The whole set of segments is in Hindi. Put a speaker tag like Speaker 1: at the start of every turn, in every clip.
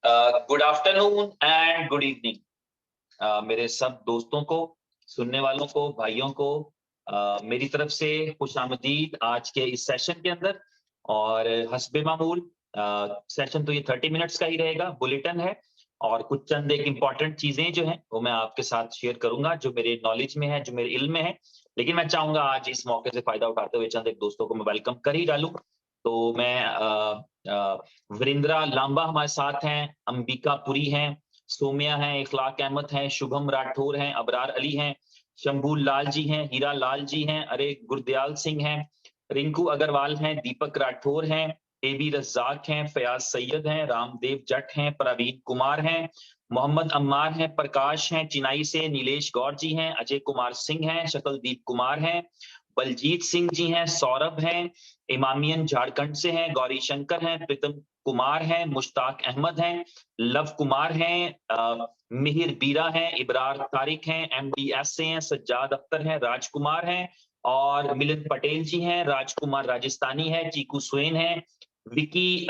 Speaker 1: Good afternoon and good evening मेरे सब दोस्तों को, सुनने वालों को, भाइयों को मेरी तरफ से खुशामदीद आज के इस सेशन के अंदर। और हस्बे मामूल सेशन तो ये 30 मिनट्स का ही रहेगा, बुलेटिन है और कुछ चंद एक इम्पॉर्टेंट चीजें जो हैं वो मैं आपके साथ शेयर करूंगा जो मेरे नॉलेज में है, जो मेरे इल्म में है। लेकिन मैं चाहूंगा आज इस मौके से फायदा उठाते हुए चंद एक दोस्तों को मैं वेलकम कर ही डालूं। तो मैं वरिंद्रा लांबा हमारे साथ हैं, अंबिका पुरी हैं, सोम्या हैं, इखलाक अहमद हैं, शुभम राठौर हैं, अबरार अली हैं, शंभू लाल जी हैं, हीरा लाल जी हैं, अरे गुरदयाल सिंह हैं, रिंकू अग्रवाल हैं, दीपक राठौर हैं, एबी रज्जाक हैं, फयाज सैयद हैं, रामदेव जट हैं, प्रवीण कुमार हैं, मोहम्मद अम्मार हैं, प्रकाश हैं, चिनाई से नीलेश गौर जी हैं, अजय कुमार सिंह हैं, शकलदीप कुमार हैं, बलजीत सिंह जी हैं, सौरभ हैं, इमामियन झारखंड से हैं, गौरी शंकर हैं, प्रीतम कुमार हैं, मुश्ताक अहमद हैं, लव कुमार हैं, मिहिर बीरा हैं, इब्रार तारिक हैं, एमडीएस से हैं, सज्जाद अख्तर हैं, राजकुमार हैं और मिलिंद पटेल जी हैं, राजकुमार राजस्थानी है, चीकू सुएन है, विकी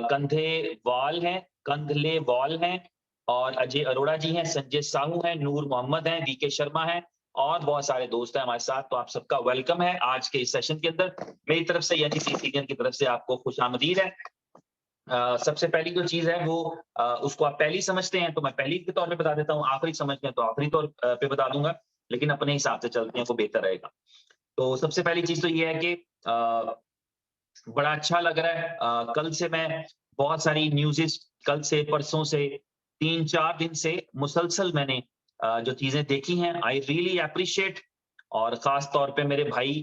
Speaker 1: कंधेवाल हैं, कंधलेवाल हैं और अजय अरोड़ा जी हैं, संजय साहू हैं, नूर मोहम्मद हैं, वीके शर्मा हैं और बहुत सारे दोस्त हैं हमारे साथ। तो आप सबका वेलकम है आज के इस सेशन के अंदर। मेरी तरफ से यानी सीनियर की तरफ से आपको खुशामदीद है। सबसे पहली जो चीज है वो उसको आप पहली समझते हैं तो मैं पहली के तौर पे बता देता हूँ, आखिरी समझते हैं तो आखिरी तौर पे बता दूंगा, लेकिन अपने हिसाब से चलते हैं वो बेहतर रहेगा। तो सबसे पहली चीज तो ये है कि बड़ा अच्छा लग रहा है। कल से मैं बहुत सारी न्यूज़ेस, कल से परसों से 3-4 दिन से मुसलसल मैंने जो चीजें देखी हैं, आई रियली अप्रिशिएट। और खास तौर पे मेरे भाई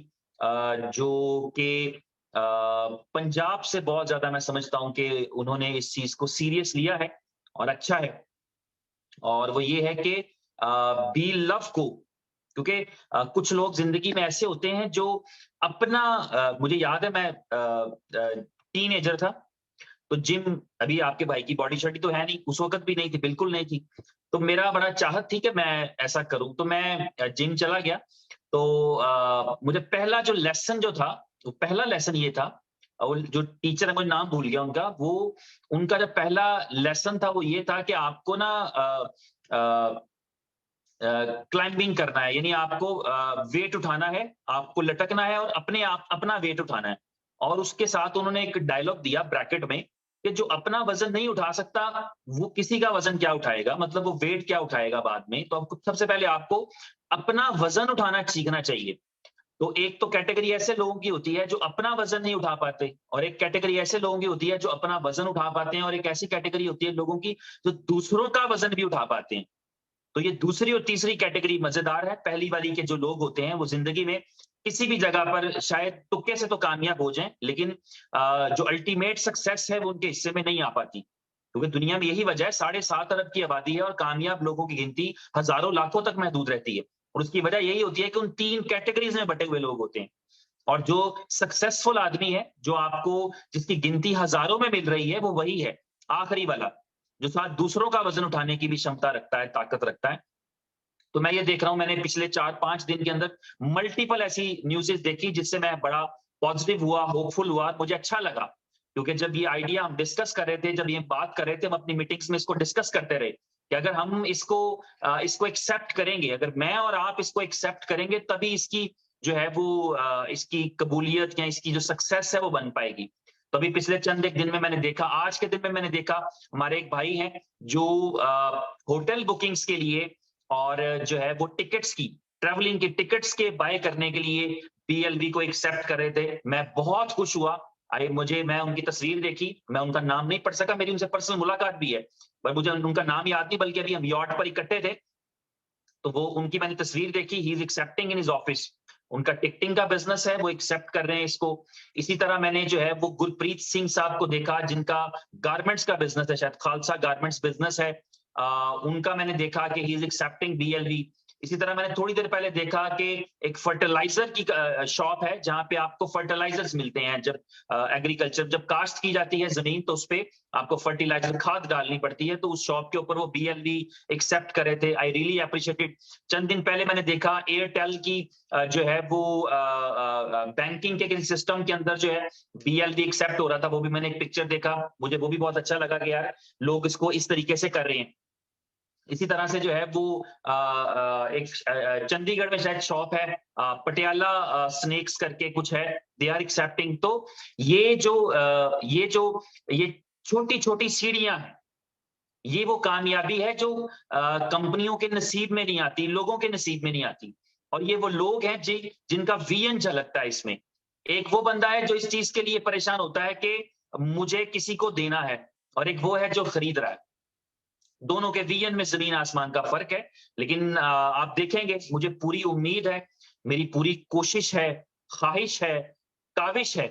Speaker 1: जो कि पंजाब से बहुत ज्यादा मैं समझता हूं कि उन्होंने इस चीज को सीरियस लिया है और अच्छा है। और वो ये है कि बी लव को, क्योंकि कुछ लोग जिंदगी में ऐसे होते हैं जो अपना मुझे याद है मैं टीनेजर था तो जिम, अभी आपके भाई की बॉडी शॉडी तो है नहीं, उस वक्त भी नहीं थी, बिल्कुल नहीं थी। तो मेरा बड़ा चाहत थी कि मैं ऐसा करूं, तो मैं जिम चला गया। तो मुझे पहला जो लेसन जो था, वो पहला लेसन ये था, और जो टीचर है मुझे नाम भूल गया उनका, वो उनका जो पहला लेसन था वो ये था कि आपको ना क्लाइंबिंग करना है, यानी आपको वेट उठाना है, आपको लटकना है और अपने आप अपना वेट उठाना है। और उसके साथ उन्होंने एक डायलॉग दिया ब्रैकेट में कि जो अपना वजन नहीं उठा सकता वो किसी का वजन क्या उठाएगा, मतलब वो वेट क्या उठाएगा बाद में। तो आपको सबसे पहले आपको अपना वजन उठाना सीखना चाहिए। तो एक तो कैटेगरी ऐसे लोगों की होती है जो अपना वजन नहीं उठा पाते, और एक कैटेगरी ऐसे लोगों की होती है जो अपना वजन उठा पाते हैं, और एक ऐसी कैटेगरी होती है लोगों की जो दूसरों का वजन भी उठा पाते हैं। तो ये दूसरी और तीसरी कैटेगरी मजेदार है। पहली वाली के जो लोग होते हैं वो जिंदगी में किसी भी जगह पर शायद तुक्के से तो कामयाब हो जाएं, लेकिन जो अल्टीमेट सक्सेस है वो उनके हिस्से में नहीं आ पाती, क्योंकि दुनिया में यही वजह है, 7.5 अरब की आबादी है और कामयाब लोगों की गिनती हजारों लाखों तक महदूद रहती है। और उसकी वजह यही होती है कि उन 3 कैटेगरीज में बटे हुए लोग होते हैं। और जो सक्सेसफुल आदमी है, जो आपको जिसकी गिनती हजारों में मिल रही है, वो वही है आखिरी वाला, जो साथ दूसरों का वजन उठाने की भी क्षमता रखता है, ताकत रखता है। तो मैं ये देख रहा हूं, मैंने पिछले 4-5 दिन के अंदर मल्टीपल ऐसी न्यूज़ेस देखी जिससे मैं बड़ा पॉजिटिव हुआ, होपफुल हुआ, मुझे अच्छा लगा। क्योंकि जब ये आइडिया हम डिस्कस कर रहे थे, जब ये बात कर रहे थे, हम अपनी मीटिंग्स में इसको डिस्कस करते रहे कि अगर हम इसको एक्सेप्ट करेंगे, अगर मैं और आप इसको एक्सेप्ट करेंगे, तभी इसकी जो है वो इसकी कबूलियत या इसकी जो सक्सेस है वो बन पाएगी। तो अभी पिछले चंद एक दिन में मैंने देखा, आज के दिन में मैंने देखा, हमारे एक भाई हैं जो होटल बुकिंग्स के लिए और जो है वो टिकट्स की, ट्रैवलिंग की टिकट्स के बाय करने के लिए बीएलबी को एक्सेप्ट कर रहे थे। मैं बहुत खुश हुआ। मैं उनकी तस्वीर देखी, मैं उनका नाम नहीं पढ़ सका, मेरी उनसे पर्सनल मुलाकात भी है, पर मुझे उनका नाम याद नहीं, बल्कि अभी हम यॉट पर इकट्ठे थे तो वो उनकी मैंने तस्वीर देखी। He is accepting in his office, उनका टिकटिंग का बिजनेस है, वो एक्सेप्ट कर रहे हैं इसको। इसी तरह मैंने जो है वो गुरप्रीत सिंह साहब को देखा, जिनका गारमेंट्स का बिजनेस है, शायद खालसा गारमेंट्स बिजनेस है। उनका मैंने देखा कि ही इज एक्सेप्टिंग बीएलबी। इसी तरह मैंने थोड़ी देर पहले देखा कि एक फर्टिलाइजर की शॉप है जहां पे आपको फर्टिलाइजर्स मिलते हैं। जब एग्रीकल्चर जब कास्ट की जाती है जमीन तो उस पे आपको फर्टिलाइजर खाद डालनी पड़ती है, तो उस शॉप के ऊपर वो BLV एक्सेप्ट कर रहे थे। I really appreciated. चंद दिन पहले मैंने देखा एयरटेल की जो है वो बैंकिंग के सिस्टम के अंदर जो है BLV एक्सेप्ट हो रहा था, वो भी मैंने एक पिक्चर देखा, मुझे वो भी बहुत अच्छा लगा कि यार लोग इसको इस तरीके से कर रहे हैं। इसी तरह से जो है वो एक चंडीगढ़ में शायद शॉप है, पटियाला स्नेक्स करके कुछ है, दे आर एक्सेप्टिंग। तो ये जो ये छोटी छोटी सीढ़ियां हैं, ये वो कामयाबी है जो कंपनियों के नसीब में नहीं आती, लोगों के नसीब में नहीं आती। और ये वो लोग हैं जिनका विजन झलकता है इसमें। एक वो बंदा है जो इस चीज के लिए परेशान होता है कि मुझे किसी को देना है, और एक वो है जो खरीद रहा है। दोनों के विजन में जमीन आसमान का फर्क है। लेकिन आप देखेंगे, मुझे पूरी उम्मीद है, मेरी पूरी कोशिश है, ख्वाहिश है, काविश है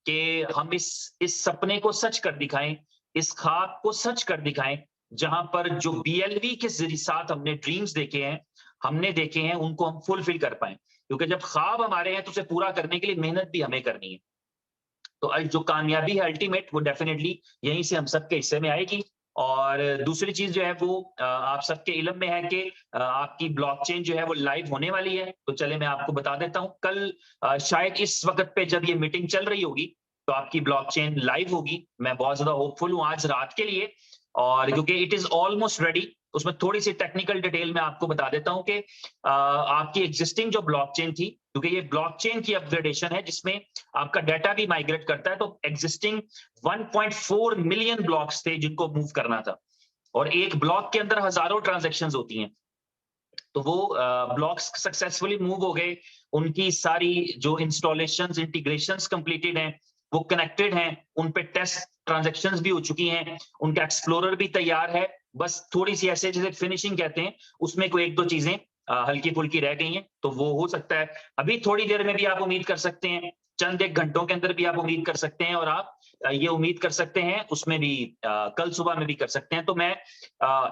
Speaker 1: कि हम इस सपने को सच कर दिखाएं, इस ख्वाब को सच कर दिखाएं, जहां पर जो BLV के जरिए साथ हमने ड्रीम्स हमने देखे हैं, उनको हम फुलफिल कर पाए। क्योंकि जब ख्वाब हमारे हैं तो उसे पूरा करने के लिए मेहनत भी हमें करनी है। तो जो कामयाबी है अल्टीमेट, वो डेफिनेटली यहीं से हम सबके हिस्से में आएगी। और दूसरी चीज जो है वो आप सबके इल्म में है कि आपकी ब्लॉकचेन जो है वो लाइव होने वाली है। तो चले मैं आपको बता देता हूं, कल शायद इस वक्त पे जब ये मीटिंग चल रही होगी तो आपकी ब्लॉकचेन लाइव होगी। मैं बहुत ज्यादा होपफुल हूं आज रात के लिए, और क्योंकि इट इज ऑलमोस्ट रेडी। उसमें थोड़ी सी टेक्निकल डिटेल में आपको बता देता हूं कि आपकी एग्जिस्टिंग जो ब्लॉकचेन थी, क्योंकि ये ब्लॉकचेन की अपग्रेडेशन है जिसमें आपका डाटा भी माइग्रेट करता है, तो एग्जिस्टिंग 1.4 मिलियन ब्लॉक्स थे जिनको मूव करना था, और एक ब्लॉक के अंदर हजारों ट्रांजैक्शंस होती हैं। तो वो ब्लॉक्स सक्सेसफुली मूव हो गए, उनकी सारी जो इंस्टॉलेशंस इंटीग्रेशंस कंप्लीटेड हैं, वो कनेक्टेड हैं, उन पे टेस्ट ट्रांजैक्शंस भी हो चुकी हैं, उनका एक्सप्लोरर भी तैयार है। बस थोड़ी सी ऐसे जैसे फिनिशिंग कहते हैं, उसमें कोई एक दो चीजें हल्की फुल्की रह गई हैं, तो वो हो सकता है अभी थोड़ी देर में भी आप उम्मीद कर सकते हैं, चंद एक घंटों के अंदर भी आप उम्मीद कर सकते हैं, और आप ये उम्मीद कर सकते हैं उसमें भी कल सुबह में भी कर सकते हैं। तो मैं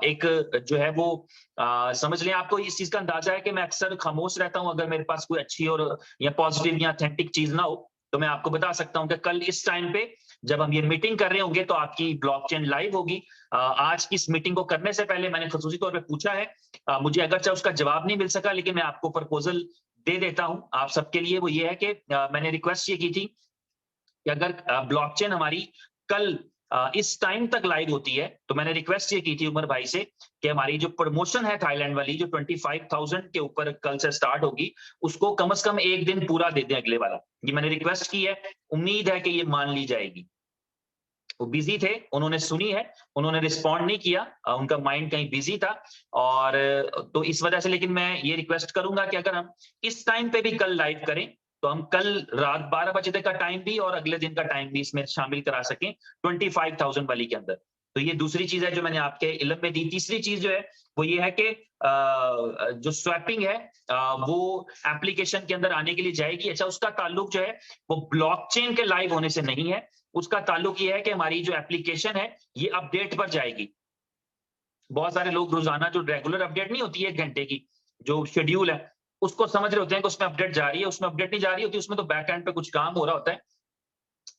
Speaker 1: एक जो है वो समझ लें, आपको इस चीज का अंदाजा है कि मैं अक्सर खामोश रहता हूं अगर मेरे पास कोई अच्छी और या पॉजिटिव या ऑथेंटिक चीज ना हो। तो मैं आपको बता सकता हूं कि कल इस टाइम पे जब हम ये मीटिंग कर रहे होंगे तो आपकी ब्लॉकचेन लाइव होगी। आज की इस मीटिंग को करने से पहले मैंने खसूसी तौर पे पूछा है, मुझे अगरचे उसका जवाब नहीं मिल सका, लेकिन मैं आपको प्रपोजल दे देता हूं आप सबके लिए। वो ये है कि मैंने रिक्वेस्ट ये की थी कि अगर ब्लॉकचेन हमारी कल इस टाइम तक लाइव होती है, तो मैंने रिक्वेस्ट ये की थी उमर भाई से कि हमारी जो प्रमोशन है थाईलैंड वाली, जो 25,000 के ऊपर कल से स्टार्ट होगी, उसको कम से कम एक दिन पूरा दे दें अगले वाला। ये मैंने रिक्वेस्ट की है, उम्मीद है कि ये मान ली जाएगी। वो बिजी थे, उन्होंने सुनी है, उन्होंने रिस्पॉन्ड नहीं किया, उनका माइंड कहीं बिजी था, और तो इस वजह से। लेकिन मैं ये रिक्वेस्ट करूंगा कि अगर हम इस टाइम पे भी कल लाइव करें तो हम कल रात 12 बजे तक का टाइम भी और अगले दिन का टाइम भी इसमें शामिल करा सकें 25,000 वाली के अंदर। तो ये दूसरी चीज है जो मैंने आपके इल्म में दी। तीसरी चीज जो है वो ये है कि जो स्वैपिंग है वो एप्लीकेशन के अंदर आने के लिए जाएगी। अच्छा, उसका ताल्लुक जो है वो ब्लॉकचेन के लाइव होने से नहीं है, उसका ताल्लुक ये है कि हमारी जो एप्लीकेशन है ये अपडेट पर जाएगी। बहुत सारे लोग रोजाना जो रेगुलर अपडेट नहीं होती है 1 घंटे की, जो शेड्यूल है, उसको समझ रहे होते हैं कि उसमें अपडेट जा रही है, उसमें अपडेट नहीं जा रही होती, उसमें तो बैक एंड पे कुछ काम हो रहा होता है।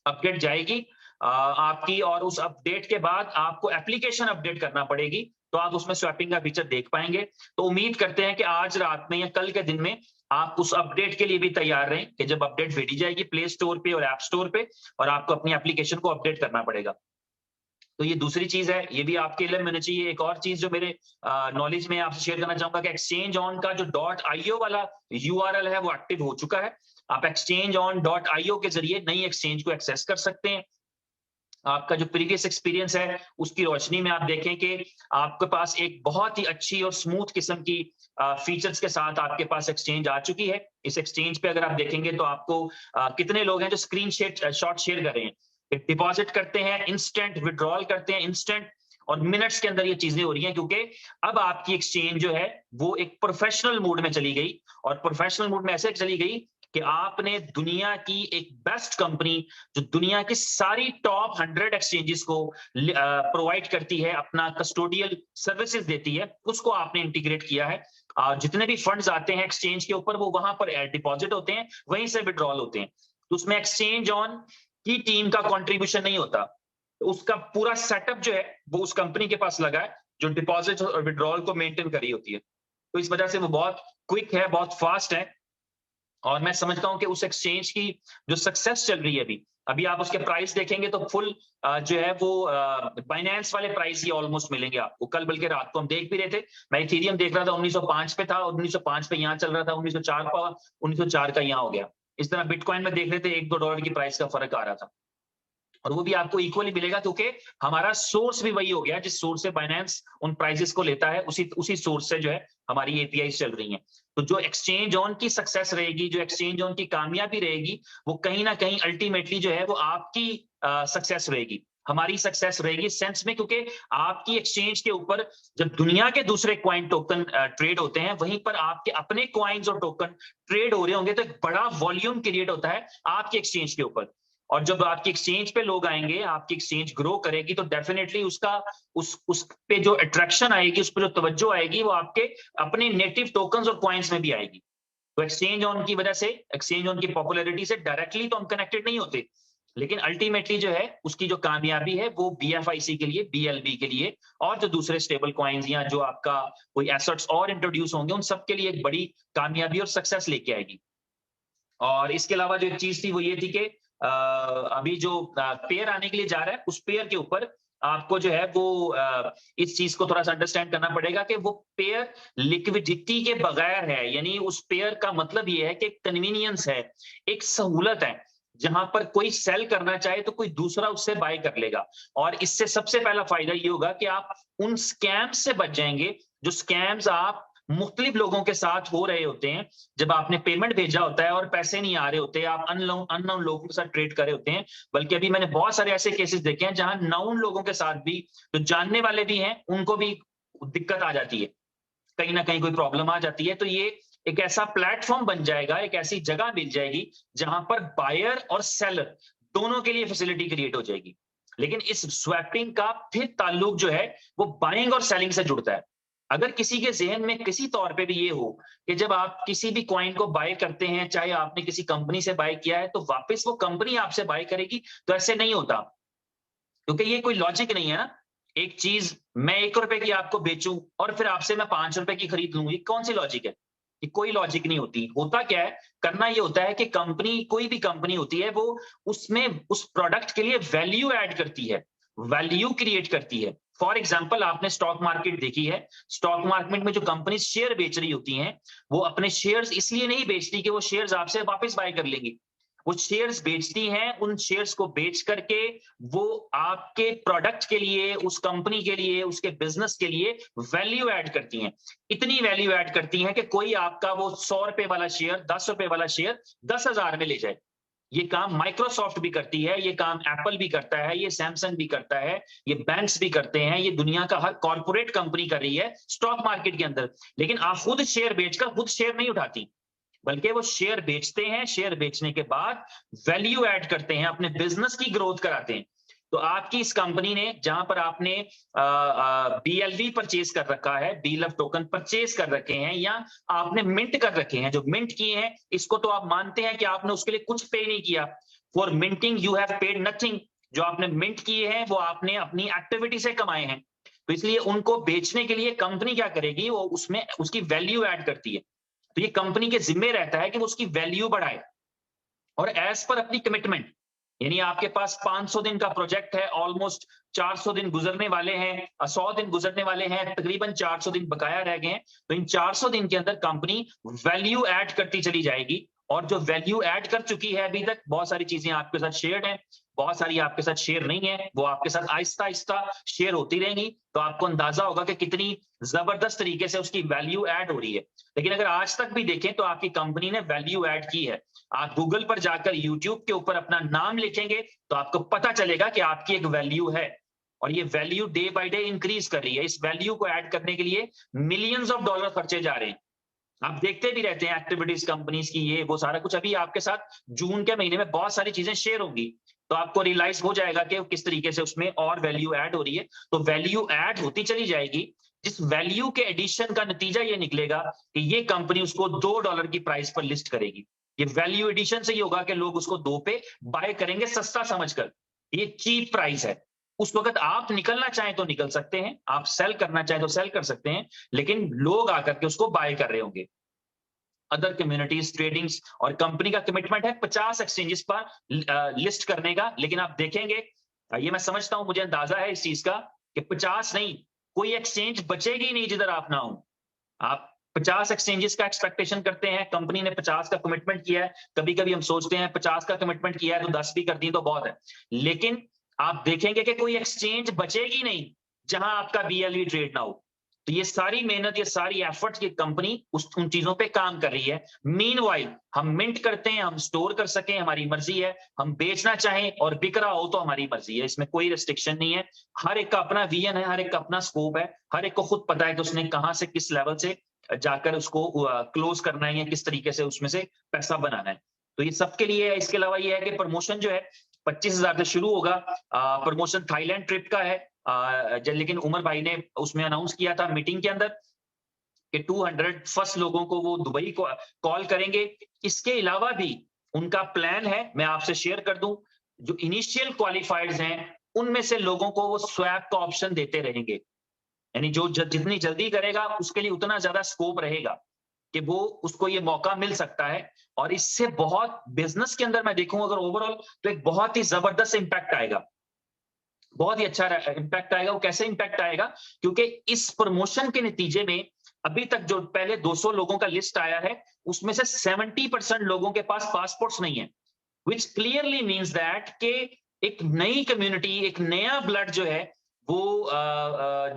Speaker 1: अपडेट जाएगी आपकी, और उस अपडेट के बाद आपको एप्लीकेशन अपडेट करना पड़ेगी, तो आप उसमें स्वैपिंग का फीचर देख पाएंगे। तो उम्मीद करते हैं कि आज रात में या कल के दिन में आप उस अपडेट के लिए भी तैयार रहें कि जब अपडेट भेजी जाएगी प्ले स्टोर पे और ऐप स्टोर पे, और आपको अपनी एप्लीकेशन को अपडेट करना पड़ेगा। तो ये दूसरी चीज है, ये भी आपके लिए होना चाहिए। एक और चीज जो मेरे नॉलेज में आपसे शेयर करना चाहूंगा कि एक्सचेंज ऑन का जो .io वाला URL है वो एक्टिव हो चुका है। आप एक्सचेंज ऑन .io के जरिए नई एक्सचेंज को एक्सेस कर सकते हैं। आपका जो प्रीवियस एक्सपीरियंस है उसकी रोशनी में आप देखें कि आपके पास एक बहुत ही अच्छी और स्मूथ किस्म की फीचर्स के साथ आपके पास एक्सचेंज आ चुकी है। इस एक्सचेंज पे अगर आप देखेंगे तो आपको कितने लोग हैं जो स्क्रीन शॉट शेयर कर रहे हैं, डिपॉजिट करते हैं इंस्टेंट, विड्रॉल करते हैं इंस्टेंट, और मिनट्स के अंदर ये चीजें हो रही हैं, क्योंकि अब आपकी एक्सचेंज जो है वो एक प्रोफेशनल मोड में चली गई। और प्रोफेशनल मोड में ऐसे चली गई कि आपने दुनिया की एक बेस्ट कंपनी, जो दुनिया की सारी टॉप 100 एक्सचेंजेस को प्रोवाइड करती है, अपना कस्टोडियल सर्विसेज देती है, उसको आपने इंटीग्रेट किया है। जितने भी फंड्स आते हैं एक्सचेंज के ऊपर वो वहां पर डिपॉजिट होते हैं, वहीं से विड्रॉल होते हैं। तो उसमें एक्सचेंज ऑन की टीम का कंट्रीब्यूशन नहीं होता। तो उसका पूरा सेटअप जो है वो उस कंपनी के पास लगा है जो डिपॉजिट और विड्रॉल को मेंटेन करी होती है। तो इस वजह से वो बहुत क्विक है, बहुत फास्ट है। और मैं समझता हूं कि उस एक्सचेंज की जो सक्सेस चल रही है अभी आप उसके प्राइस देखेंगे तो फुल जो है वो बाइनेंस वाले प्राइस ही ऑलमोस्ट मिलेंगे आपको। कल बल्कि रात को हम देख भी रहे थे, मैं इथेरियम देख रहा था 1905 पे था, 1905 पे यहाँ चल रहा था, 1904 का यहाँ हो गया। इस तरह बिटकॉइन में देख रहे थे $1-2 की प्राइस का फर्क आ रहा था, और वो भी आपको इक्वली मिलेगा क्योंकि हमारा सोर्स भी वही हो गया जिस सोर्स से बाइनेंस उन प्राइसेस को लेता है, उसी सोर्स से जो है हमारी एपीआई चल रही हैं। तो जो एक्सचेंज ऑन की सक्सेस रहेगी, जो एक्सचेंज ऑन की कामयाबी रहेगी, वो कहीं ना कहीं अल्टीमेटली जो है वो आपकी सक्सेस रहेगी, हमारी सक्सेस रहेगी सेंस में, क्योंकि आपकी एक्सचेंज के ऊपर जब दुनिया के दूसरे क्वाइन टोकन ट्रेड होते हैं, वहीं पर आपके अपने क्वाइंस और टोकन ट्रेड हो रहे होंगे, तो एक बड़ा वॉल्यूम क्रिएट होता है आपके एक्सचेंज के ऊपर। और जब आपकी एक्सचेंज पे लोग आएंगे, आपकी एक्सचेंज ग्रो करेगी, तो डेफिनेटली उसका उस पे जो अट्रैक्शन आएगी, उस पे जो तवज्जो आएगी, वो आपके अपने नेटिव टोकन्स और कॉइन्स में भी आएगी। तो एक्सचेंज ऑन की वजह से, एक्सचेंज ऑन की पॉपुलैरिटी से डायरेक्टली तो हम कनेक्टेड नहीं होते, लेकिन अल्टीमेटली जो है उसकी जो कामयाबी है वो बीएफआईसी के लिए, बीएलबी के लिए, और जो दूसरे स्टेबल कॉइन्स या जो आपका कोई एसेट्स और इंट्रोड्यूस होंगे, उन सब के लिए एक बड़ी कामयाबी और सक्सेस लेके आएगी। और इसके अलावा जो एक चीज थी वो ये थी कि अभी जो पेयर आने के लिए जा रहा है, उस पेयर के ऊपर आपको जो है वो इस चीज को थोड़ा सा अंडरस्टैंड करना पड़ेगा कि वो पेयर लिक्विडिटी के बगैर है। यानी उस पेयर का मतलब ये है कि कन्वीनियंस है, एक सहूलत है, जहां पर कोई सेल करना चाहे तो कोई दूसरा उससे बाय कर लेगा। और इससे सबसे पहला फायदा ये होगा कि आप उन स्कैम्स से बच जाएंगे, जो स्कैम्स आप मुख्तलिफ लोगों के साथ हो रहे होते हैं। जब आपने पेमेंट भेजा होता है और पैसे नहीं आ रहे होते, आप अननोन लोगों के साथ ट्रेड कर रहे होते हैं। बल्कि अभी मैंने बहुत सारे ऐसे केसेस देखे हैं जहां नाउन लोगों के साथ भी, जो जानने वाले भी हैं, उनको भी दिक्कत आ जाती है, कहीं ना कहीं कोई प्रॉब्लम आ जाती है। तो ये एक ऐसा प्लेटफॉर्म बन जाएगा, एक ऐसी जगह मिल जाएगी जहां पर बायर और सेलर दोनों के लिए फैसिलिटी क्रिएट हो जाएगी। लेकिन इस स्वैपिंग का फिर ताल्लुक जो है वो बाइंग और सेलिंग से जुड़ता है। अगर किसी के जहन में किसी तौर पे भी ये हो कि जब आप किसी भी कॉइन को बाय करते हैं, चाहे आपने किसी कंपनी से बाय किया है, तो वापस वो कंपनी आपसे बाय करेगी, तो ऐसे नहीं होता, क्योंकि ये कोई लॉजिक नहीं है ना। एक चीज मैं ₹1 की आपको बेचूं और फिर आपसे मैं ₹5 की खरीद लूं, ये कौन सी लॉजिक है? ये कोई लॉजिक नहीं होती। होता क्या है, करना ये होता है कि कंपनी, कोई भी कंपनी होती है, वो उसमें उस प्रोडक्ट के लिए वैल्यू ऐड करती है, वैल्यू क्रिएट करती है। फॉर एग्जाम्पल, आपने स्टॉक मार्केट देखी है, स्टॉक मार्केट में जो कंपनी शेयर बेच रही होती हैं, वो अपने शेयर्स इसलिए नहीं बेचती कि वो शेयर्स आपसे वापस बाय कर लेंगी। वो शेयर्स बेचती हैं, उन शेयर्स को बेच करके वो आपके प्रोडक्ट के लिए, उस कंपनी के लिए, उसके बिजनेस के लिए वैल्यू ऐड करती हैं। इतनी वैल्यू ऐड करती हैं कि कोई आपका वो ₹100 वाला शेयर, ₹10 वाला शेयर 10,000 में ले जाए। ये काम माइक्रोसॉफ्ट भी करती है, ये काम एप्पल भी करता है, ये सैमसंग भी करता है, ये बैंक्स भी करते हैं, ये दुनिया का हर कॉर्पोरेट कंपनी कर रही है स्टॉक मार्केट के अंदर। लेकिन आप खुद शेयर बेचकर खुद शेयर नहीं उठाती, बल्कि वो शेयर बेचते हैं, शेयर बेचने के बाद वैल्यू ऐड करते हैं, अपने बिजनेस की ग्रोथ कराते हैं। तो आपकी इस कंपनी ने, जहां पर आपने बीएलवी परचेज कर रखा है, बीएलएफ टोकन परचेज कर रखे हैं, या आपने मिंट कर रखे हैं, जो मिंट किए हैं, इसको तो आप मानते हैं कि आपने उसके लिए कुछ पे नहीं किया। For minting you have paid nothing. जो आपने मिंट किए हैं वो आपने अपनी एक्टिविटी से कमाए हैं। तो इसलिए उनको बेचने के लिए कंपनी क्या करेगी, वो उसमें उसकी वैल्यू ऐड करती है। तो ये कंपनी के जिम्मे रहता है कि वो उसकी वैल्यू बढ़ाए, और एज पर अपनी कमिटमेंट। यानी आपके पास 500 दिन का प्रोजेक्ट है, ऑलमोस्ट 400 दिन गुजरने वाले हैं, 100 दिन गुजरने वाले हैं, तकरीबन 400 दिन बकाया रह गए हैं। तो इन 400 दिन के अंदर कंपनी वैल्यू ऐड करती चली जाएगी, और जो वैल्यू ऐड कर चुकी है अभी तक, बहुत सारी चीजें आपके साथ शेयर हैं, बहुत सारी आपके साथ शेयर नहीं है, वो आपके साथ आहिस्ता आहिस्ता शेयर होती रहेंगी। तो आपको अंदाजा होगा कि कितनी जबरदस्त तरीके से उसकी वैल्यू ऐड हो रही है। लेकिन अगर आज तक भी देखें तो आपकी कंपनी ने वैल्यू ऐड की है। आप गूगल पर जाकर यूट्यूब के ऊपर अपना नाम लिखेंगे तो आपको पता चलेगा कि आपकी एक वैल्यू है, और ये value day by day increase कर रही है। इस वैल्यू को ऐड करने के लिए मिलियंस ऑफ डॉलर खर्चे जा रहे हैं। आप देखते भी रहते हैं एक्टिविटीज कंपनीज की, ये वो सारा कुछ। अभी आपके साथ जून के महीने में बहुत सारी चीजें शेयर होंगी, तो आपको रियलाइज हो जाएगा कि किस तरीके से उसमें और वैल्यू ऐड हो रही है। तो वैल्यू ऐड होती चली जाएगी। जिस वैल्यू के एडिशन का नतीजा ये निकलेगा कि ये कंपनी उसको $2 की प्राइस पर लिस्ट करेगी। ये वैल्यू एडिशन से ही होगा कि लोग उसको 2 पे बाय करेंगे सस्ता समझकर। ये चीप प्राइस है। उस वक्त आप निकलना चाहें तो निकल सकते हैं, आप सेल करना चाहें तो सेल कर सकते हैं, लेकिन लोग आकर के उसको बाय कर रहे होंगे। अदर कम्युनिटीज, ट्रेडिंग्स और कंपनी का कमिटमेंट है 50 एक्सचेंजेस पर लिस्ट करने का। लेकिन आप देखेंगे, ये मैं समझता हूं, मुझे अंदाजा है इस चीज का कि 50 नहीं, कोई एक्सचेंज बचेगी नहीं जिधर आप ना हो। आप 50 एक्सचेंजेस का एक्सपेक्टेशन करते हैं, कंपनी ने 50 का कमिटमेंट किया है। कभी कभी हम सोचते हैं 50 का कमिटमेंट किया है तो 10 भी कर दी तो बहुत है, लेकिन आप देखेंगे कि कोई एक्सचेंज बचेगी नहीं जहां आपका बीएलवी ट्रेड ना हो। तो ये सारी मेहनत, ये सारी एफर्ट्स, ये कंपनी उन चीजों पे काम कर रही है। मीनवाइल हम मिंट करते हैं, हम स्टोर कर सकें, हमारी मर्जी है। हम बेचना चाहें और बिक रहा हो तो हमारी मर्जी है, इसमें कोई रिस्ट्रिक्शन नहीं है। हर एक का अपना विजन है, हर एक का अपना स्कोप है, हर एक को खुद पता है कि उसने कहां से किस लेवल से जाकर उसको क्लोज करना है या किस तरीके से उसमें से पैसा बनाना है। तो ये सबके लिए है। इसके अलावा ये है कि प्रमोशन जो है 25,000 से शुरू होगा। प्रमोशन थाईलैंड ट्रिप का है, लेकिन उमर भाई ने उसमें अनाउंस किया था मीटिंग के अंदर कि 200 फर्स्ट लोगों को वो दुबई को कॉल करेंगे। इसके अलावा भी उनका प्लान है, मैं आपसे शेयर कर दूं, जो इनिशियल क्वालिफाइड्स हैं उनमें से लोगों को वो स्वैप का ऑप्शन देते रहेंगे। यानी जो जितनी जल्दी करेगा उसके लिए उतना ज्यादा स्कोप रहेगा कि वो उसको ये मौका मिल सकता है। और इससे बहुत बिजनेस के अंदर मैं देखूं अगर ओवरऑल, तो एक बहुत ही जबरदस्त इंपैक्ट आएगा, बहुत ही अच्छा इंपैक्ट आएगा। वो कैसे इंपैक्ट आएगा? क्योंकि इस प्रमोशन के नतीजे में अभी तक जो पहले 200 लोगों का लिस्ट आया है उसमें से 70% लोगों के पास पासपोर्ट्स नहीं है, विच क्लियरली मीन्स दैट कि एक नई कम्युनिटी, एक नया ब्लड जो है वो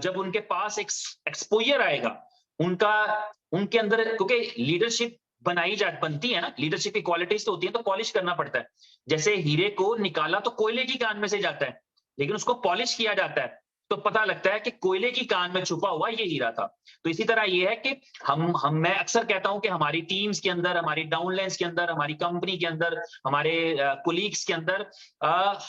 Speaker 1: जब उनके पास एक एक्सपोजर आएगा, उनका उनके अंदर, क्योंकि लीडरशिप बनती है ना, लीडरशिप की क्वालिटीज तो होती है, तो पॉलिश करना पड़ता है। जैसे हीरे को निकाला तो कोयले की कान में से जाता है, लेकिन उसको पॉलिश किया जाता है तो पता लगता है कि कोयले की कान में छुपा हुआ ये हीरा था। तो इसी तरह ये है कि हम मैं अक्सर कहता हूं कि हमारी टीम्स के अंदर, हमारी डाउनलाइंस के अंदर, हमारी कंपनी के अंदर, हमारे कोलीग्स के अंदर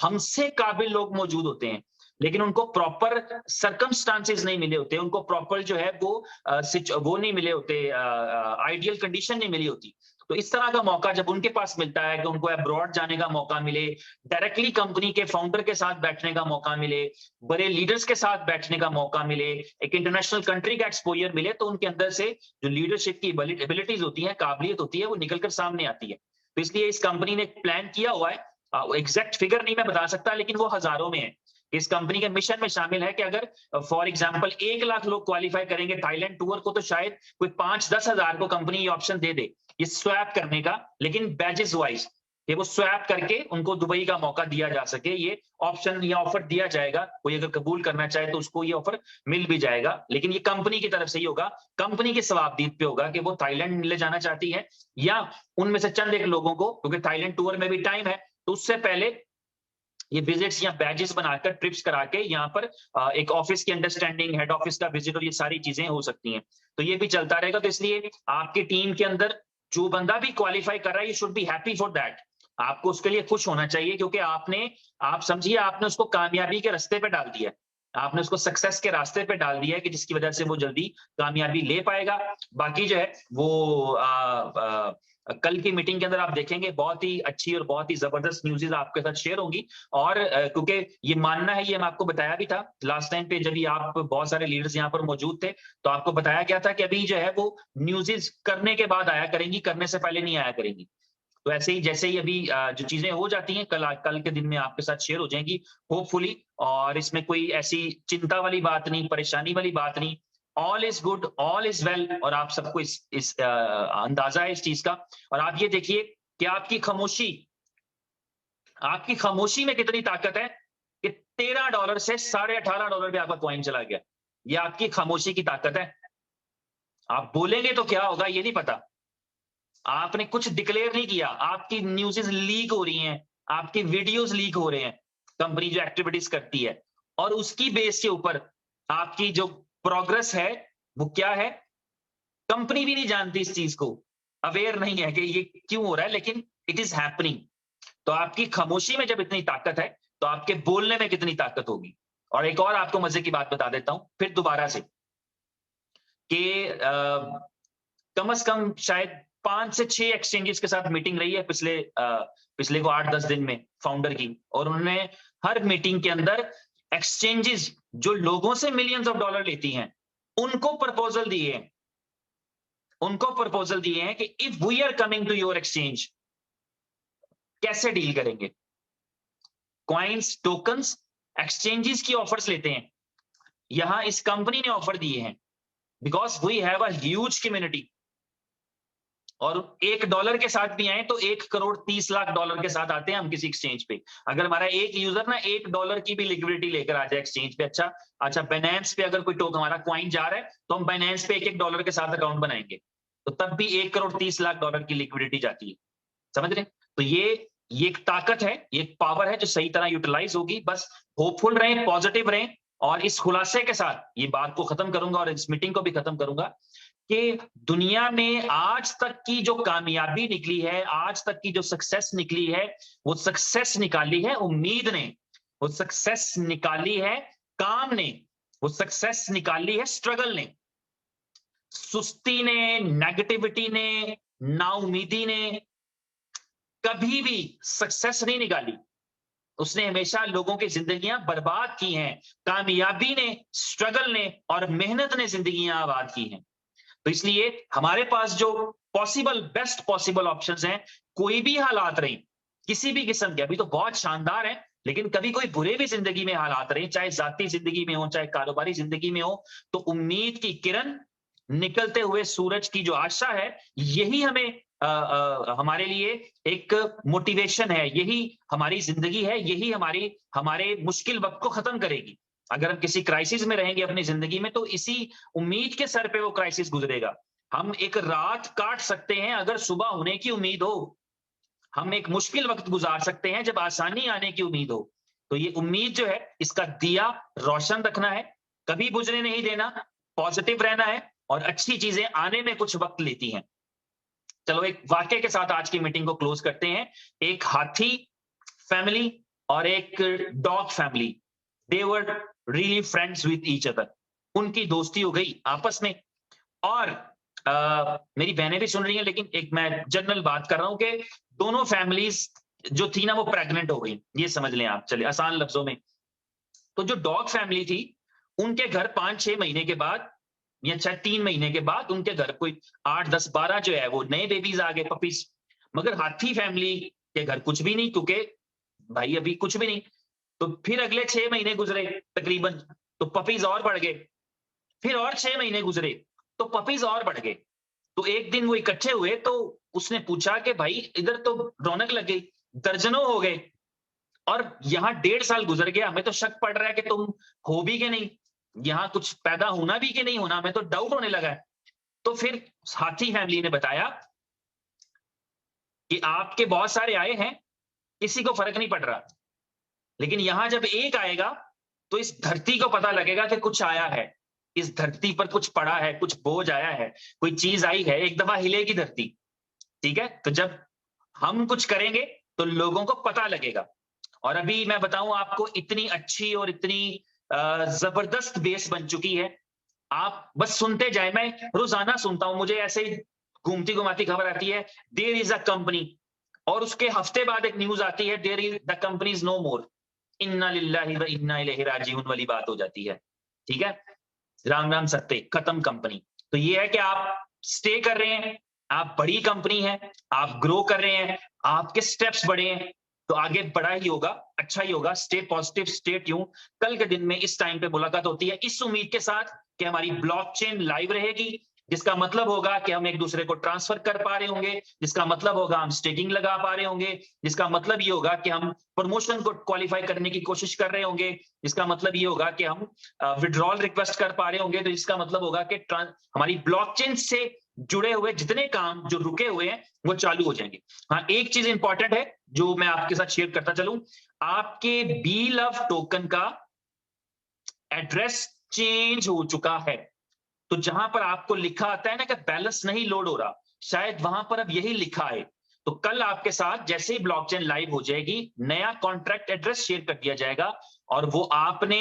Speaker 1: हमसे काबिल लोग मौजूद होते हैं, लेकिन उनको प्रॉपर सर्कमस्टांसेस नहीं मिले होते, उनको प्रॉपर जो है वो नहीं मिले होते, आइडियल कंडीशन नहीं मिली होती। तो इस तरह का मौका जब उनके पास मिलता है कि उनको अब्रॉड जाने का मौका मिले, डायरेक्टली कंपनी के फाउंडर के साथ बैठने का मौका मिले, बड़े लीडर्स के साथ बैठने का मौका मिले, एक इंटरनेशनल कंट्री का एक्सपोजर मिले, तो उनके अंदर से जो लीडरशिप की एबिलिटीज होती है, काबिलियत होती है, वो निकलकर सामने आती है। तो इसलिए इस कंपनी ने प्लान किया हुआ है, एग्जैक्ट फिगर नहीं मैं बता सकता, लेकिन वो हजारों में है। इस कंपनी के मिशन में शामिल है कि अगर फॉर एग्जांपल 1 लाख लोग क्वालिफाई करेंगे थाईलैंड टूर को, तो शायद कोई 5-10 हजार को कंपनी ये ऑप्शन दे दे ये स्वैप करने का, लेकिन बैचेस वाइज, कि वो स्वैप करके उनको दुबई का मौका दिया जा सके। ये ऑप्शन या ऑफर दिया जाएगा, कोई अगर कबूल करना चाहे तो उसको ये ऑफर मिल भी जाएगा, लेकिन ये कंपनी की तरफ से ही होगा, कंपनी की सवाबदीद पे होगा कि वो थाईलैंड ले जाना चाहती है या उनमें से चंद एक लोगों को, क्योंकि थाईलैंड टूर में भी टाइम है, तो उससे पहले ये विजिट्स या बैजेस बनाकर ट्रिप्स करा के यहाँ पर एक ऑफिस की अंडरस्टैंडिंग, हेड ऑफिस का विजिट और ये सारी चीजें हो सकती हैं। तो ये भी चलता रहेगा। तो इसलिए आपकी टीम के अंदर जो बंदा भी क्वालिफाई कर रहा है, you should be happy for that. आपको उसके लिए खुश होना चाहिए, क्योंकि आप समझिए आपने उसको कामयाबी के रास्ते पे डाल दिया, आपने उसको सक्सेस के रास्ते पे डाल दिया है, कि जिसकी वजह से वो जल्दी कामयाबी ले पाएगा। बाकी जो है वो कल की मीटिंग के अंदर आप देखेंगे बहुत ही अच्छी और बहुत ही जबरदस्त न्यूज़ आपके साथ शेयर होंगी। और क्योंकि ये मानना है, ये मैं आपको बताया भी था लास्ट टाइम पे, जब भी आप बहुत सारे लीडर्स यहाँ पर मौजूद थे, तो आपको बताया गया था कि अभी जो है वो न्यूज़ करने के बाद आया करेंगी, करने से पहले नहीं आया करेंगी। तो ऐसे ही जैसे ही अभी जो चीजें हो जाती हैं, कल के दिन में आपके साथ शेयर हो जाएंगी होपफुली। और इसमें कोई ऐसी चिंता वाली बात नहीं, परेशानी वाली बात नहीं, all is good, all is well. और आप सबको इस अंदाजा है इस चीज का। और आप ये देखिए कि आपकी खामोशी में कितनी ताकत है कि $13 से $18.5 पे आपका कॉइन चला गया। ये आपकी खामोशी की ताकत है। आप बोलेंगे तो क्या होगा ये नहीं पता, आपने कुछ डिक्लेयर नहीं किया, आपकी न्यूज़ेस लीक हो रही हैं, आपके वीडियोस लीक हो रहे हैं, कंपनी जो एक्टिविटीज करती है, और उसकी बेस के ऊपर आपकी जो प्रोग्रेस है वो क्या है, कंपनी भी नहीं जानती इस चीज को, अवेयर नहीं है कि ये क्यों हो रहा है, लेकिन इट इज हैपनिंग। तो आपकी खामोशी में जब इतनी ताकत है, तो आपके बोलने में कितनी ताकत होगी। और एक और आपको मजे की बात बता देता हूं फिर दोबारा से, कि कम से कम शायद 5 से 6 एक्सचेंजेस के साथ मीटिंग रही है पिछले को 8-10 दिन में फाउंडर की, और उन्होंने हर मीटिंग के अंदर एक्सचेंजेस जो लोगों से मिलियंस ऑफ डॉलर लेती हैं उनको प्रपोजल दिए हैं कि if we are coming to your exchange, कैसे डील करेंगे। कॉइन्स, टोकन्स, एक्सचेंजेस की ऑफर्स लेते हैं। यहां इस कंपनी ने ऑफर दिए हैं because we have a huge community, और $1 के साथ भी आए तो 1,30,00,000 के साथ आते हैं हम किसी एक्सचेंज पे। अगर हमारा एक यूजर ना $1 की भी लिक्विडिटी लेकर आ जाए एक्सचेंज पे, अच्छा बाइनेंस पे अगर कोई टोकन हमारा कॉइन जा रहा है तो हम बाइनेंस पे $1 के साथ अकाउंट बनाएंगे, तो तब भी $1,30,00,000 की लिक्विडिटी जाती है। समझ रहे? तो ये एक ताकत है, ये एक पावर है जो सही तरह यूटिलाइज होगी। बस होपफुल रहें, पॉजिटिव रहें, और इस खुलासे के साथ ये बात को खत्म करूंगा और इस मीटिंग को भी खत्म करूंगा कि दुनिया में आज तक की जो कामयाबी निकली है, आज तक की जो सक्सेस निकली है, वो सक्सेस निकाली है उम्मीद ने, वो सक्सेस निकाली है काम ने, वो सक्सेस निकाली है स्ट्रगल ने। सुस्ती ने, नेगेटिविटी ने, नाउमीदी ने कभी भी सक्सेस नहीं निकाली। उसने हमेशा लोगों की जिंदगियां बर्बाद की हैं। कामयाबी ने, स्ट्रगल ने और मेहनत ने जिंदगियां आबाद की हैं। तो इसलिए हमारे पास जो बेस्ट पॉसिबल ऑप्शंस हैं, कोई भी हालात रहे, किसी भी किस्म के, अभी तो बहुत शानदार है, लेकिन कभी कोई बुरे भी जिंदगी में हालात रहे, चाहे जाती जिंदगी में हो, चाहे कारोबारी जिंदगी में हो, तो उम्मीद की किरण, निकलते हुए सूरज की जो आशा है, यही हमें हमारे लिए एक मोटिवेशन है, यही हमारी जिंदगी है, यही हमारे मुश्किल वक्त को खत्म करेगी। अगर हम किसी क्राइसिस में रहेंगे अपनी जिंदगी में, तो इसी उम्मीद के सर पे वो क्राइसिस गुजरेगा। हम एक रात काट सकते हैं अगर सुबह होने की उम्मीद हो, हम एक मुश्किल वक्त गुजार सकते हैं जब आसानी आने की उम्मीद हो। तो ये उम्मीद जो है, इसका दिया रोशन रखना है, कभी बुझने नहीं देना, पॉजिटिव रहना है, और अच्छी चीजें आने में कुछ वक्त लेती हैं। चलो एक वाक्य के साथ आज की मीटिंग को क्लोज करते हैं। एक हाथी फैमिली और एक dog family, they were really friends with each other. उनकी दोस्ती हो गई आपस में, और मेरी बहनें भी सुन रही हैं, लेकिन एक मैं जनरल बात कर रहा हूं कि दोनों फैमिलीज जो थी ना, वो प्रेग्नेंट हो गई, ये समझ लें आप, चलिए आसान लफ्जों में। तो जो डॉग फैमिली थी, उनके घर 5-6 महीने के बाद या शायद 3 महीने के बाद उनके घर कोई 8, 10, 12 जो है वो नए बेबीज आ गए, पपीज। मगर हाथी फैमिली के घर कुछ भी नहीं, क्योंकि भाई अभी कुछ भी नहीं। तो फिर अगले 6 महीने गुजरे तकरीबन, तो पपीज और बढ़ गए। फिर और 6 महीने गुजरे तो पपीज और बढ़ गए। तो एक दिन वो इकट्ठे हुए, तो उसने पूछा कि भाई इधर तो रौनक लग गई, दर्जनों हो गए, और यहाँ 1.5 साल गुजर गया, हमें तो शक पड़ रहा है कि तुम हो भी कि नहीं, यहाँ कुछ पैदा होना भी कि नहीं होना, हमें तो डाउट होने लगा है। तो फिर हाथी फैमिली ने बताया कि आपके बहुत सारे आए हैं, किसी को फर्क नहीं पड़ रहा, लेकिन यहां जब एक आएगा तो इस धरती को पता लगेगा कि कुछ आया है, इस धरती पर कुछ पड़ा है, कुछ बोझ आया है, कोई चीज आई है, एक दफा हिलेगी धरती। ठीक है, तो जब हम कुछ करेंगे तो लोगों को पता लगेगा। और अभी मैं बताऊं आपको, इतनी अच्छी और इतनी जबरदस्त बेस बन चुकी है, आप बस सुनते जाए। मैं रोजाना सुनता हूं, मुझे ऐसे ही घूमती घुमाती खबर आती है, देयर इज अ कंपनी, और उसके हफ्ते बाद एक न्यूज आती है, there is the company is no more. इन्ना लिल्लाहि व इन्ना इलैहि राजिऊन वाली बात हो जाती है। ठीक है, राम राम सत्ते, खत्म कंपनी। तो ये है कि आप स्टे कर रहे हैं, आप बड़ी कंपनी है, आप ग्रो कर रहे हैं, आपके स्टेप्स बड़े हैं, तो आगे बड़ा ही होगा, अच्छा ही होगा। Stay positive, stay tune. कल के दिन में इस टाइम पे मुलाकात होती है इस उम्मीद के साथ कि हमारी ब्लॉकचेन लाइव रहेगी, जिसका मतलब होगा कि हम एक दूसरे को ट्रांसफर कर पा रहे होंगे, जिसका मतलब होगा हम स्टेकिंग लगा पा रहे होंगे, जिसका मतलब ये होगा कि हम प्रमोशन को क्वालिफाई करने की कोशिश कर रहे होंगे, जिसका मतलब ये होगा कि हम विड्रॉल रिक्वेस्ट कर पा रहे होंगे, तो जिसका मतलब होगा कि हमारी ब्लॉकचेन से जुड़े हुए जितने काम जो रुके हुए हैं वो चालू हो जाएंगे। हाँ, एक चीज इंपॉर्टेंट है जो मैं आपके साथ शेयर करता चलूं, आपके बी लव टोकन का एड्रेस चेंज हो चुका है। तो जहां पर आपको लिखा आता है ना कि बैलेंस नहीं लोड हो रहा, शायद वहां पर अब यही लिखा है। तो कल आपके साथ जैसे ही ब्लॉकचेन लाइव हो जाएगी, नया कॉन्ट्रैक्ट एड्रेस शेयर कर दिया जाएगा, और वो आपने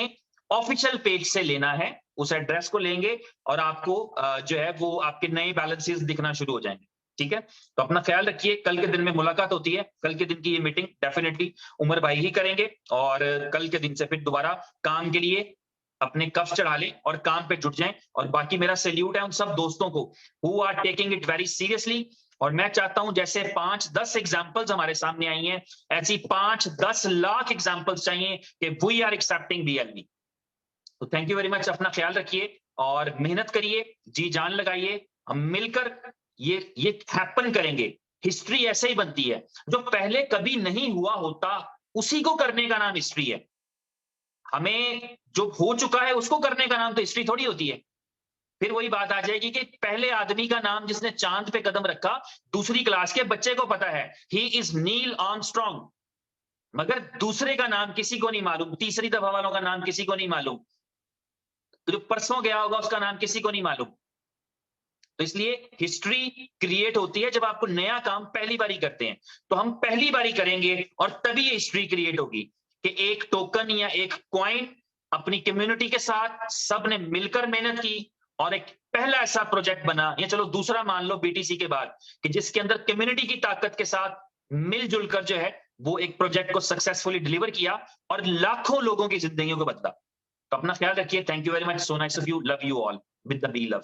Speaker 1: ऑफिशियल पेज से लेना है, उस एड्रेस को लेंगे और आपको जो है वो आपके नए बैलेंसेस दिखना शुरू हो जाएंगे। ठीक है, तो अपना ख्याल रखिए, कल के दिन में मुलाकात होती है, कल के दिन की ये मीटिंग डेफिनेटली उमर भाई ही करेंगे और कल के दिन से फिर दोबारा काम के लिए अपने कफ चढ़ा लें और काम पे जुट जाएं। और बाकी मेरा सैल्यूट है उन सब दोस्तों को who are taking it very seriously. और मैं चाहता हूं जैसे 5-10 एग्जांपल्स हमारे सामने आई हैं, ऐसी 5-10 लाख एग्जांपल्स चाहिए कि वी आर एक्सेप्टिंग BLV। तो थैंक यू वेरी मच, अपना ख्याल रखिए और मेहनत करिए, जी जान लगाइए, हम मिलकर ये हैपन करेंगे। हिस्ट्री ऐसे ही बनती है, जो पहले कभी नहीं हुआ होता उसी को करने का नाम हिस्ट्री है। हमें जो हो चुका है उसको करने का नाम तो हिस्ट्री थोड़ी होती है। फिर वही बात आ जाएगी कि पहले आदमी का नाम जिसने चांद पे कदम रखा, दूसरी क्लास के बच्चे को पता है, ही इज नील आर्मस्ट्रांग, मगर दूसरे का नाम किसी को नहीं मालूम, तीसरी दफा वालों का नाम किसी को नहीं मालूम, तो जो परसों गया होगा उसका नाम किसी को नहीं मालूम। तो इसलिए हिस्ट्री क्रिएट होती है जब आपको नया काम पहली बारी करते हैं। तो हम पहली बारी करेंगे और तभी ये हिस्ट्री क्रिएट होगी कि एक टोकन या एक कॉइन अपनी कम्युनिटी के साथ सबने मिलकर मेहनत की और एक पहला ऐसा प्रोजेक्ट बना, या चलो दूसरा मान लो BTC के बाद, कि जिसके अंदर कम्युनिटी की ताकत के साथ मिलजुल कर जो है वो एक प्रोजेक्ट को सक्सेसफुली डिलीवर किया और लाखों लोगों की जिंदगियों को बदला। तो अपना ख्याल रखिए, thank you very much, so nice of you, love you all with the be love.